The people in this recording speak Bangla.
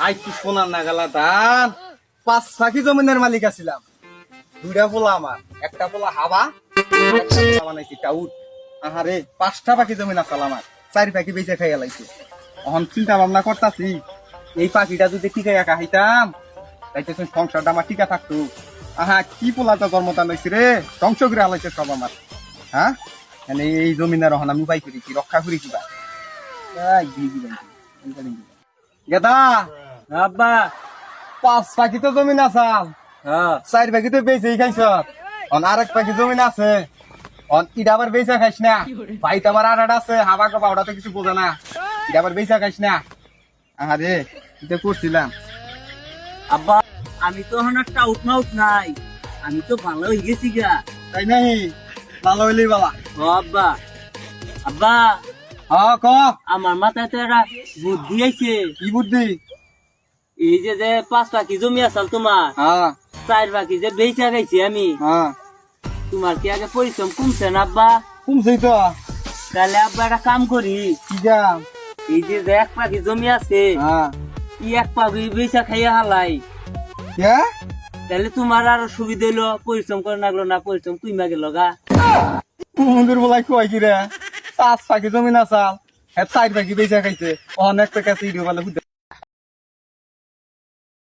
আই কি সোনার নাগালা ধান 5 জমিনের মালিক আছিলাম। 2টা পোলা আমার, একটা পোলা হাওয়া, একটা পোলা বানাইছি টাউট। আহারে 5টা পাখি জমিন আসাল আমার, 4 পাখি বেঁচে খাইয়া লাইছে। এখন চিন্তা ভাবনা করতাছি এই পাখিটা যদি টিকা একা খাইতাম তাইতে সংসারটা আমার টিকা থাকতো। আহা কি পোলাটা জন্মতা লইছি রে, ধ্বংস করে হালাইছে সব আমার। হ্যাঁ এই জমিনের এখন আমি উপায় করি কি, রক্ষা করি কিবা। গেদা আব্বা 5 পাখি তো জমিন আসাল, হ্যাঁ 4 পাখি তো বেঁচেই খাইছ। আরেক পাখি জমিন আছে, ইটা আবার বেচা খাইস না। ভাই তো আমার আড়াটা আছে, হাবা কাপা ওটা তো কিছু বোঝে না। ইটা আবার বেচা খাইস না। আরে এটা করছিলাম। আব্বা আমি তো এখন একটা উঠ নাই, আমি তো ভালো হয়ে গেছি গা। তাই নাই, ভালো হইলেই বালা। ও আব্বা, আব্বা হ্যাঁ ক, আমার মাথায় তো একটা বুদ্ধি আইছে। কি বুদ্ধি? এই যে 5 পাখি জমি আসাল তোমার, হ্যাঁ 4 পাখি যে বেচা খাইছি আমি, হ্যাঁ তোমার কি আগে পরিশ্রম কমছে না আব্বা? কমছেই তো। তাহলে আব্বা একটা কাম করি, কি যাম? এই যে 1 পাখি জমি আছে, হ্যাঁ এই 1 পাখি বেচা খাইয়া হালাই, কে? তাহলে তোমার আরো সুবিধা হলো, পরিশ্রম করে লাগলো না, পরিশ্রম কইমা গেল গা। মন্দির বলাই কয় কি রে, 5 পাখি জমিন আসাল, 4 পাখি বেচা খাইছে। অনেক টাকা ইডিও বলে